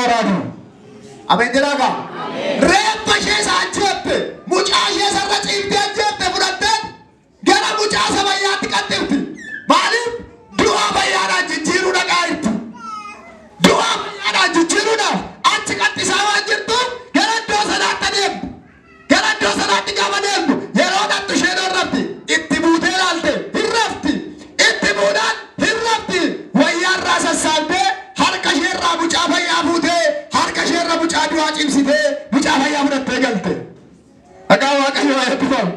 waraanu. Ameen jedhaga. Reeffa ishee saanjette mucaa ishee sarara ciiftee jette fudhattee gara mucaa sabayyaatti qaxxifti. Maaliif du'a bayyaadhaan jijjiiruu dhaqaa jirti. Du'a bayyaadhaan jijjiiruudhaaf achi qaxxisaa waan jirtuuf gara iddoo sanaatti adeemtu. Gara iddoo sanaatti gaafa deemtu yeroo dhattu isheen horrafti. Itti buutee ilaalte hin rafti. Itti buudhaan hin rafti. Wayyaarraa sassaabdee harka isheerraa mucaa fayyaa fuutee harka isheerra mucaa du'aa cimsitee mucaa fayyaa fudhattee galte. Dhagaa Waaqayyo haa eebbifamu.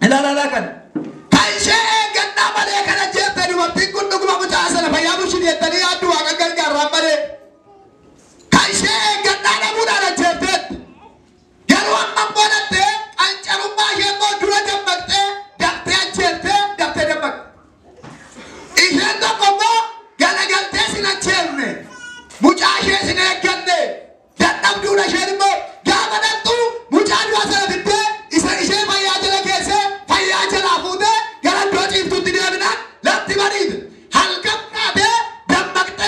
Ilaalaa kan ishee eeggannaa malee kana jette dubartiin kun dhuguma mucaa sana fayyaa bulchiin jettanii yaaddu Waaqa gargaarraan malee. Kan ishee eeggannaa dhabuudhaan ajjeefteetti. Garuu amma godhattee qancarummaa ishee immoo dura dammaqxee daftee ajjeeftee daftee dammaqxe. Isheen tokko immoo galagaltee sin ajjeefne mucaa ishee sin eegganne dadhabduudha isheen immoo gaafa dhattu mucaa du'a sana fiddee isa ishee fayyaa jala keessee fayyaa jalaa fuutee gara iddoo ciiftuutti deebinaan lafti bariite halkan taatee dammaqxee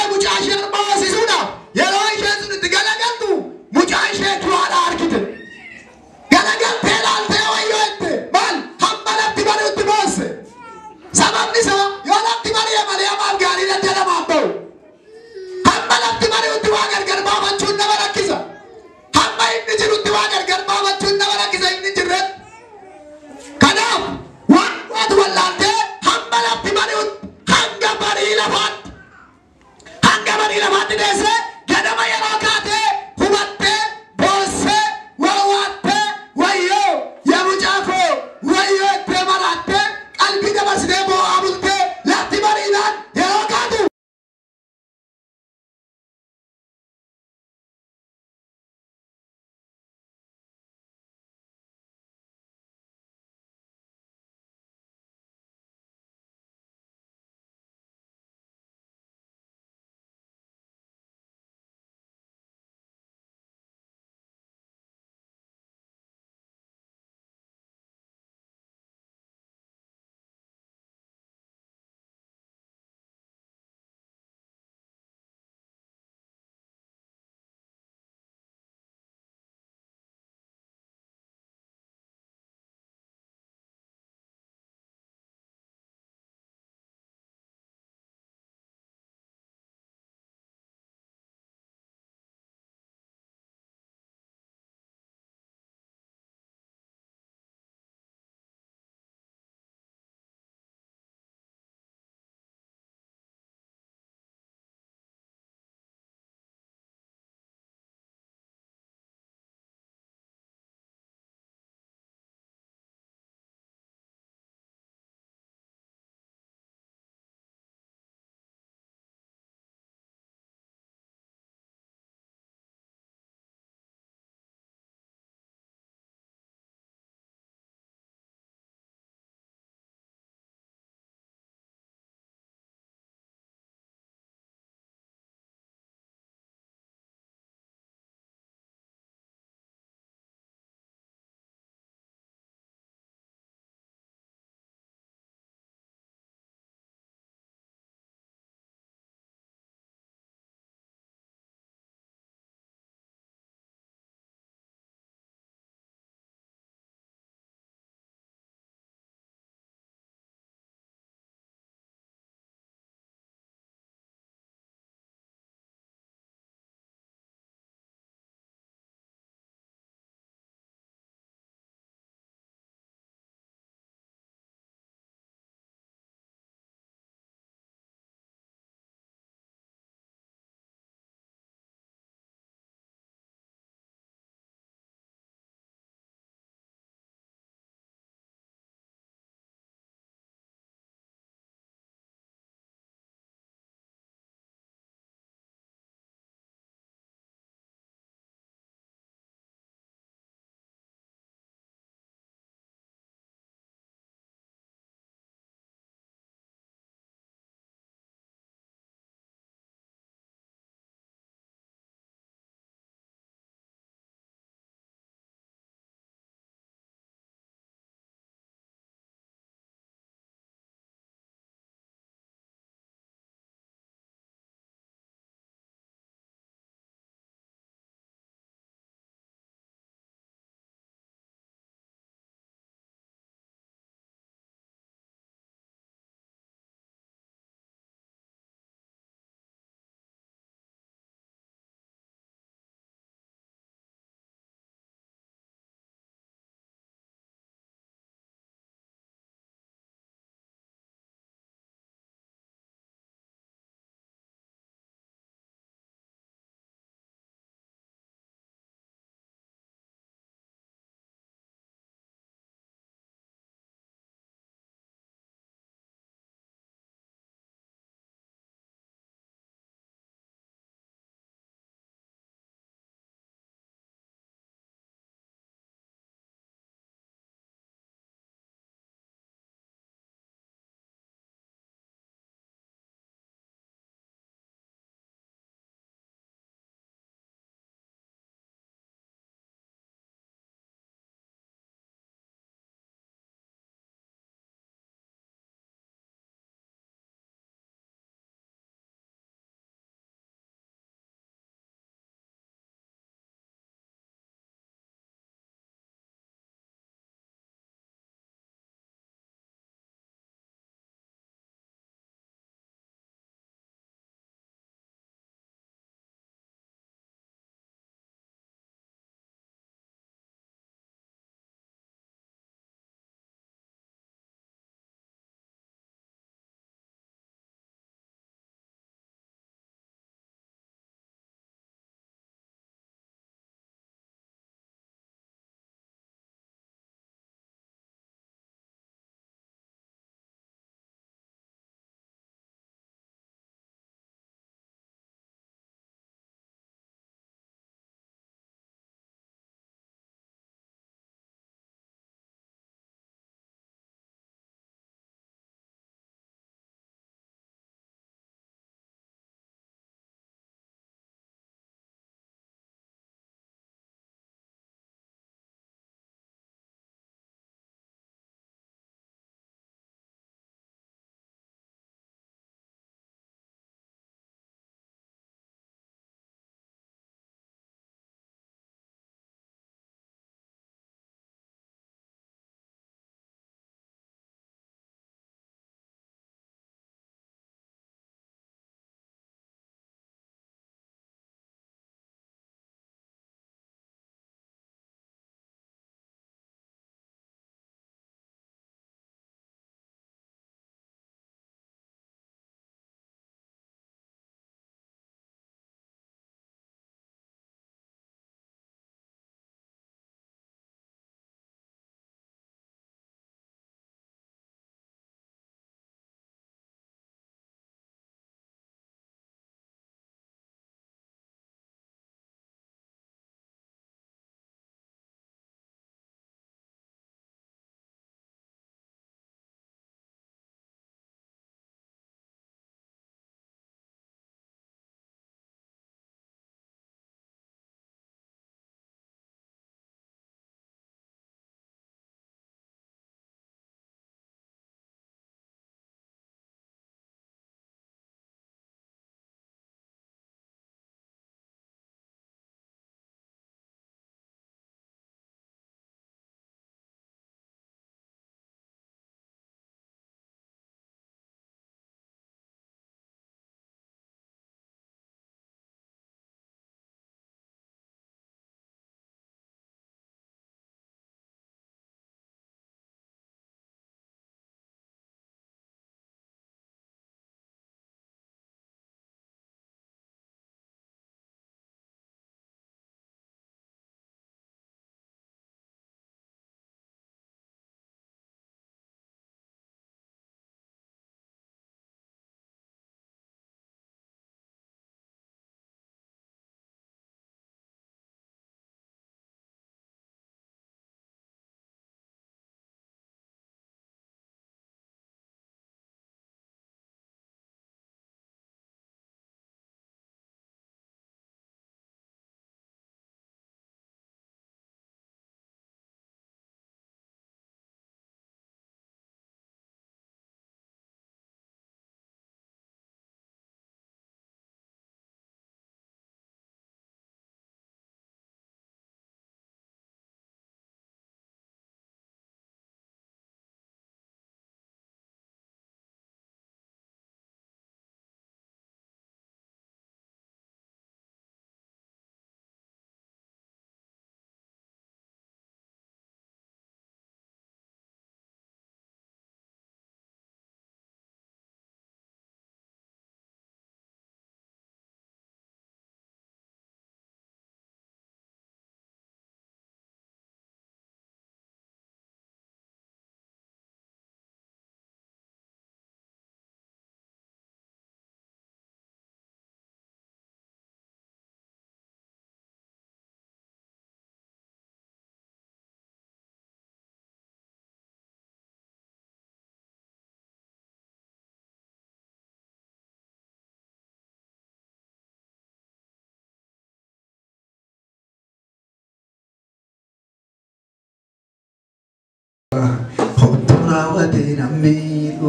Dhaawatee nammiidhu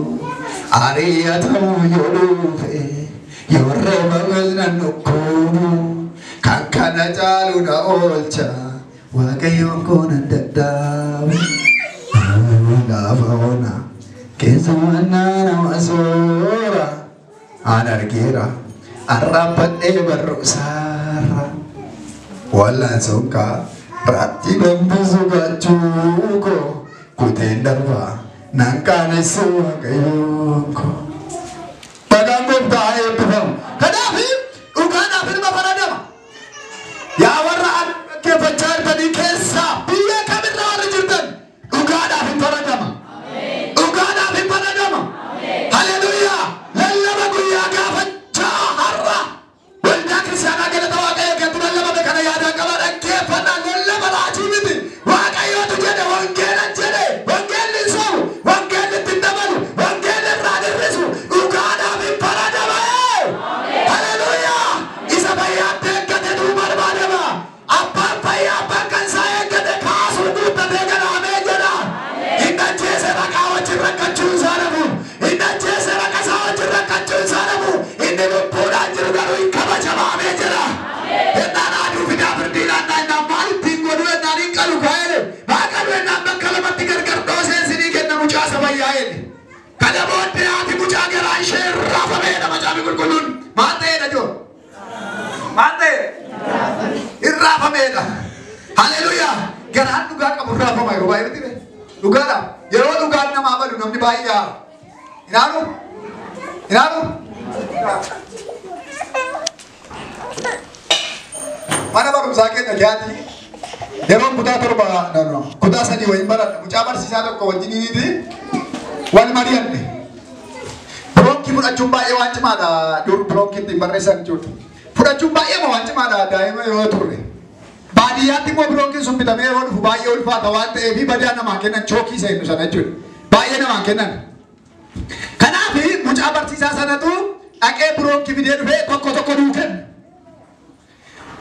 ari'atamu yoo dhufe yoo reebames nan dhukkubu kan kana caalu na oolcha Waaqayyoon koo nan dadhaabu gaafa ona keessa mannaa nama soora an argeera arraabbadhee barroosaarra wallaan sonkaa raatti dambisu gachuuko kuteen darbaa nan qaanessu Waaqayyoon koo bagaan gooftaa eebbifamu kanaafi dhugaadhaaf ilma faradama yaa warra dhaggeeffachaa jirtanii keessaa biyya kamirraa warra jirtan dhugaadhaaf hin faradama dhugaadhaaf hin faradama haleluuyaa lallaba guyyaa gaafachaa har'a waldaa kiristaanaa galata Waaqayyo eeggattu lallabame kana yaadaan qaba dhaggeeffannaa lallaba raajii miti Waaqayyootu jedhe wangeelan jedhe wangeelli hin sobu wangeelli ittiin dabalu wangeelli irraa dirrisu dhugaadhaaf hin faradama haleluuyaa isa fayyaatti eeggate duu barbaadama abbaan fayyaa abbaan kan isaa eeggate kaasuu guuttatee gadaamee jedha hin ajjeese raqaa wajjin rakkachuu isaa dhabu hin ajjeese raqa isaa wajjin rakkachuu isaa dhabu inni lubbuudhaan jiru garuu hin kabajamaamee jedha ennaan aduu fidaa firdiidhaan ennaan maal ittiin godhu ennaan hin qalu kaa'ele maa qalu ennaan bakka lamatti gargar dhoosee isinii kenna mucaa sabayyaa jedhe kana booddee haati mucaa garaa ishee irraafameedha macaafni qulqulluun maal ta'eedha joo maal ta'e irraafameedha haleluuyaa garaan dhugaa qabu irraafama yeroo baay'ee miti dhugaadha yeroo dhugaan namaa badu namni baay'ee yaa inaanu mana barumsaa keenya dhiyaati yeroo kutaa torba kutaa sadii waliin baradha mucaa barsiisaa tokko wajjiniiti wal mari'anne biroonkii fudhachuun baay'ee waan cimaadha dur biroonkii ittiin barreessan jechuudha fudhachuun baay'ee waan cimaadha daa'ima yoo turre baadiyyaatti immoo biroonkiin sun bitamee yeroo dhufu baay'ee ulfaata waan ta'eef badaa namaan kennan chookii seennu sana jechuudha baay'ee namaan kennan kanaaf mucaa barsiisaa sanatu dhaqee biroonkii fidee dhufee tokko tokko nuu kenna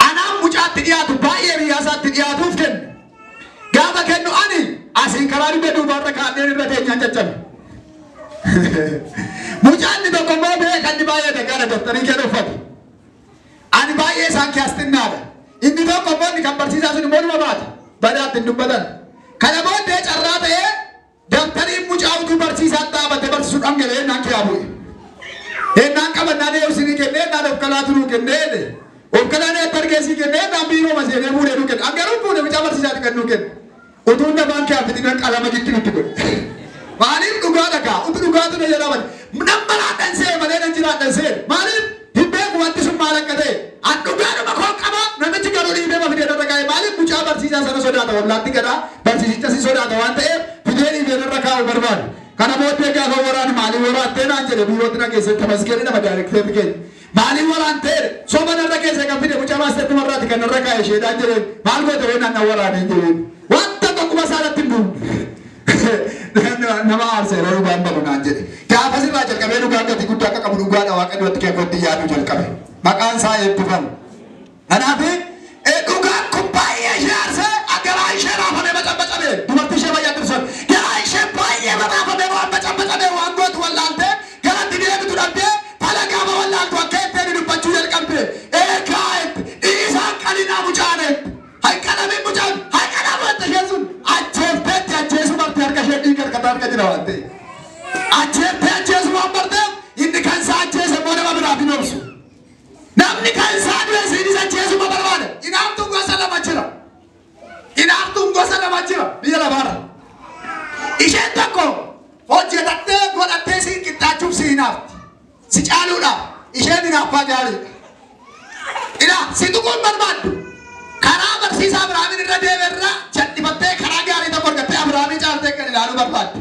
anaan mucaatti dhiyaatu baay'ee biyyaasaatti dhiyaatuuf kenna gaafa kennu ani asiin karaa dhibee duubaarra kaa'anneen irra teenyaan caccabe mucaanni tokko immoo beekanni baay'ee deeggaara daftarii kennu uffatu ani baay'ee isaan kiyaastinnaadha inni tokko immoo inni kan barsiisaa sun immoo numa baata badaatti hin dubbatan kana booddee carraa ta'ee daftariin mucaa utuu barsiisaan dhaabate barsiisuu dhangalee ennaan kiyaa bu'e ennaan qabannaa deebisinii kennee ennaan of kalaa turuu kennee of kalaan eetti argeessii kennee ennaan biiroo maseenee fuudhee nuu kenne angaruu fuudhee mucaa barsiisaatti kan nuu kenne utuu nafaan kiyaa fitinan qalama gitti nutti godhe maaliif dhugaa dhagaa utu dhugaatu na jedhaman nammaraan dhansee malee nan jiraan dhansee maaliif hin beeku wanti sun maal akka ta'e an dhugaadhuma koo qaba namichi garuu dhiibee ma fidee narra kaa'e maaliif mucaa barsiisaa sana sodaata wallaatti gadhaa barsiisicha si sodaata waan ta'eef fidee dhiibee narra kaa'u barbaadu kana booddee gaafa waraan maaliif waraattee naan jedhe biirootti na keessatti tamasgeeni nama daayirekteerri keenya maaliif waraan ta'e soba narra keessa kan fide mucaa maasteetti marraatti kan narra kaa'e sheedaan jedheen maal goote ween anna waraaneen jedheen wanta tokkuma isaanatti hin duune nama aarsee yeroo dhugaan balu naan jedhe gaafa sirraa jalqabee dhugaan gati guddaa akka qabu dhugaadha waaqayyooti keekootti yaaduu jalqabe maqaan isaa eebbifamu kanaaf dhugaan kun baay'ee ishee aarsee garaa ishee raafamee macambacame dubartii ishee bayyaa dirsan garaa ishee baay'ee raafamee waan macambacame waan gootu wallaaltee garatti deebitu dhabdee fala gaafa wallaaltu akka ittiin dubbachuu jalqabde eegaa dhiisaa qalinaa mucaaneetti hayqalamiin mucaan hayqalaa wanta ishee sun ajjeefteetti ajjeesuu bartee harka ishee dhiiga harkata harka jira waan ta'e ajjeeftee ajjeesuu waan barteef inni kan isaa ajjeese immoo nama biraaf hin obsu namni kan isaa du'e isiinis ajjeesuma barbaada inaaftuun gosa lama jira biyya lafaarra isheen tokko hojjetattee godhattee siin qixxaachuuf si hinaafti si caaluudhaaf isheen hinaaffaa gaariidha si tuquun barbaaddu karaa barsiisaa Abrahaamin irra deemerra jal'ifattee karaa gaarii tokko argattee Abrahaamii caaltee kan ilaaluu barbaaddu